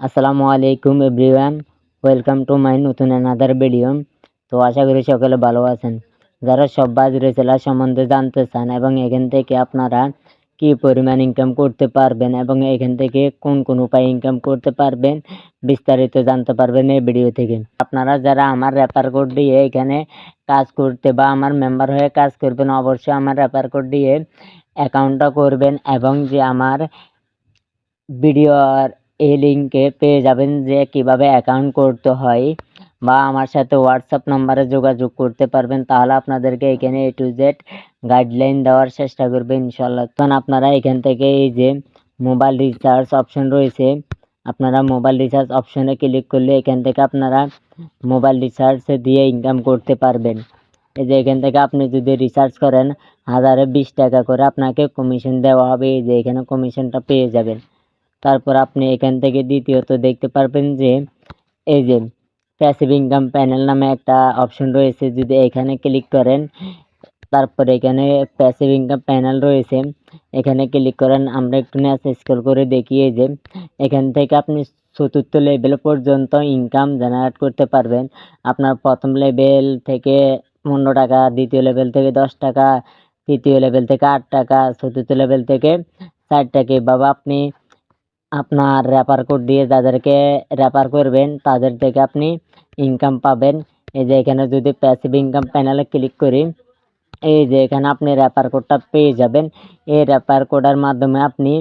আসসালামু আলাইকুম everyone, welcome to my নতুন অ্যানাদার ভিডিও। তো আশা করি সকলে ভালো আছেন। যারা সব বাজারে জেলা সম্বন্ধে জানতে চান এবং এখান থেকে আপনারা কি পরিমাণ ইনকাম করতে পারবেন এবং এখান থেকে কোন কোন উপায়ে ইনকাম করতে পারবেন বিস্তারিত জানতে পারবেন এই ভিডিও থেকে। আপনারা যারা আমার রেফার কোড দিয়ে এখানে কাজ করতে বা আমার মেম্বার হয়ে কাজ করবেন, অবশ্যই আমার রেফার কোড দিয়ে অ্যাকাউন্টটা করবেন এবং যে আমার ভিডিওর এই লিঙ্কে পেয়ে যাবেন যে কিভাবে অ্যাকাউন্ট করতে হয় বা আমার সাথে হোয়াটসঅ্যাপ নাম্বারে যোগাযোগ করতে পারবেন। তাহলে আপনাদেরকে এখানে A to Z গাইডলাইন দেওয়ার চেষ্টা করবে ইনশাল্লাহ। তখন আপনারা এখান থেকে এই যে মোবাইল রিচার্জ অপশন রয়েছে, আপনারা মোবাইল রিচার্জ অপশনে ক্লিক করলে এখান থেকে আপনারা মোবাইল রিচার্জ দিয়ে ইনকাম করতে পারবেন। এই যে এখান থেকে আপনি যদি রিচার্জ করেন 1020 টাকা করে আপনাকে কমিশন দেওয়া হবে। এই যে এখানে কমিশনটা পেয়ে যাবেন। তারপর আপনি এখান থেকে দ্বিতীয়ত দেখতে পারবেন যে এই যে প্যাসিভ ইনকাম প্যানেল নামে একটা অপশন রয়েছে। যদি এখানে ক্লিক করেন, তারপরে এখানে প্যাসিভ ইনকাম প্যানেল রয়েছে, এখানে ক্লিক করেন। আমরা একটু নিচে স্ক্রল করে দেখি এই যে এখান থেকে আপনি চতুর্থ লেভেল পর্যন্ত ইনকাম জেনারেট করতে পারবেন। আপনার প্রথম লেভেল থেকে 15 টাকা, দ্বিতীয় লেভেল থেকে 10 টাকা, তৃতীয় লেভেল থেকে 8 টাকা, চতুর্থ লেভেল থেকে 4 টাকা। এভাবে আপনি আপনার রেফার কোড দিয়ে যাদেরকে রেফার করবেন তাদের থেকে আপনি ইনকাম পাবেন। এই যে এখানে যদি প্যাসিভ ইনকাম প্যানেলে ক্লিক করি, এই যে এখানে আপনি রেফার কোডটা পেয়ে যাবেন। এই রেফার কোডের মাধ্যমে আপনি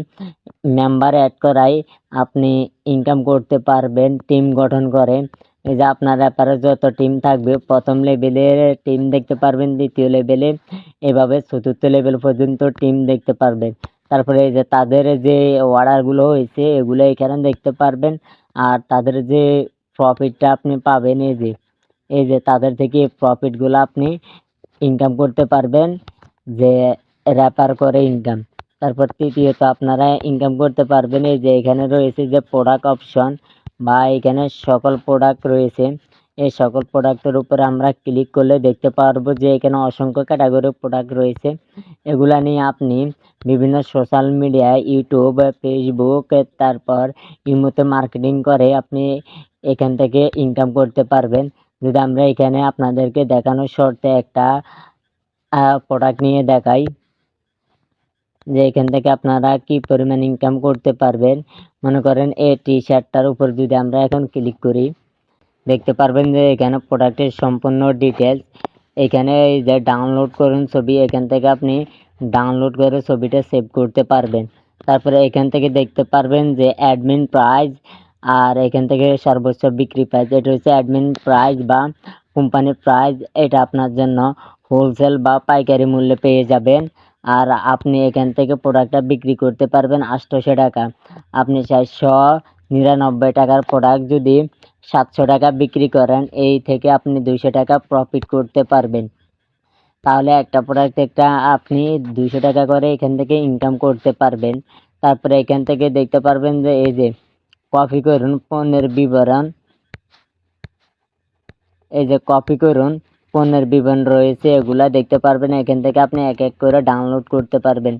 মেম্বার অ্যাড করাই আপনি ইনকাম করতে পারবেন টিম গঠন করে। এই যে আপনার রেফারে যত টিম থাকবে, প্রথম লেভেলের টিম দেখতে পারবেন, দ্বিতীয় লেভেলে, এভাবে চতুর্থ লেভেল পর্যন্ত টিম দেখতে পারবেন। তারপরে এই যে তাদের যে অর্ডারগুলো হয়েছে এগুলো এখানে দেখতে পারবেন। আর তাদের যে প্রফিটটা আপনি পাবেন, এই যে তাদের থেকে প্রফিটগুলো আপনি ইনকাম করতে পারবেন, যে রেফার করে ইনকাম। তারপর তৃতীয়ত আপনারা ইনকাম করতে পারবেন এই যে এখানে রয়েছে যে প্রোডাক্ট অপশন বা এখানে সকল প্রোডাক্ট রয়েছে। এই সকল প্রোডাক্টের উপরে আমরা ক্লিক করলে দেখতে পারবো যে এখানে অসংখ্য ক্যাটাগরি প্রোডাক্ট রয়েছে। এগুলা নিয়ে আপনি বিভিন্ন সোশ্যাল মিডিয়ায়, ইউটিউব, ফেসবুক, তারপর ইমোতে মার্কেটিং করে আপনি এখান থেকে ইনকাম করতে পারবেন। যদি আমরা এখানে আপনাদেরকে দেখানোর শর্তে একটা প্রোডাক্ট নিয়ে দেখাই যে এখান থেকে আপনারা কি পরিমাণ ইনকাম করতে পারবেন। মনে করেন এই টি শার্টটার উপর যদি আমরা এখন ক্লিক করি, দেখতে পারবেন যে এখানে প্রোডাক্টের সম্পূর্ণ ডিটেলস। এখানে এই যে ডাউনলোড করুন ছবি, এখান থেকে আপনি ডাউনলোড করে ছবিটা সেভ করতে পারবেন। তারপরে এখান থেকে দেখতে পারবেন যে অ্যাডমিন প্রাইস, আর এখান থেকে সর্বোচ্চ বিক্রি প্রাইস। এটা হচ্ছে অ্যাডমিন প্রাইস বা কোম্পানির প্রাইস। এটা আপনার জন্য হোলসেল বা পাইকারি মূল্যে পেয়ে যাবেন। আর আপনি এখান থেকে প্রোডাক্টটা বিক্রি করতে পারবেন 800 টাকা। আপনি 499 টাকার প্রোডাক্ট যদি 700 টাকা বিক্রি করেন, এই থেকে আপনি 200 টাকা প্রফিট করতে পারবেন। তাহলে একটা প্রোডাক্ট একটা আপনি 200 টাকা করে এখান থেকে ইনকাম করতে পারবেন। তারপরে এখান থেকে দেখতে পারবেন যে এই যে কপি করুন পণ্যের বিবরণ, এই যে কপি করুন পণ্যের বিবরণ রয়েছে, এগুলা দেখতে পারবেন। এখান থেকে আপনি এক এক করে ডাউনলোড করতে পারবেন।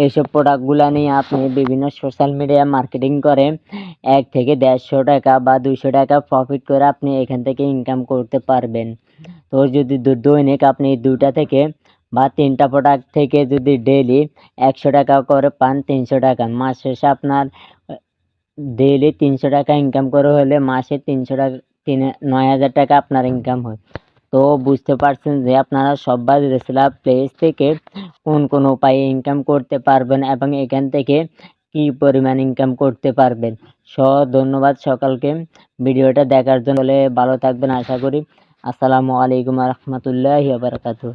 এইসব প্রোডাক্টগুলা নিয়ে আপনি বিভিন্ন সোশ্যাল মিডিয়া মার্কেটিং করে 1 থেকে 150 টাকা বা 200 টাকা প্রফিট করে আপনি এখান থেকে ইনকাম করতে পারবেন। তো যদি দৈনিক আপনি 2টা থেকে বা 3টা প্রোডাক্ট থেকে যদি ডেইলি 100 টাকা করে পান, 300 টাকা, মাস শেষে আপনার ডেইলি 300 টাকা ইনকাম করে হলে মাসে 300 টাকা 9,000 টাকা আপনার ইনকাম হয়। তো বুঝতে পারছেন যে আপনারা সব বাজরেসিলা প্লেস থেকে কোন কোন উপায়ে ইনকাম করতে পারবেন এবং এখান থেকে কি পরিমাণ ইনকাম করতে পারবেন। ধন্যবাদ সকলকে ভিডিওটা দেখার জন্য। ভালো থাকবেন আশা করি। আসসালামু আলাইকুম রহমতুল্লাহি ওয়া বারাকাতুহু।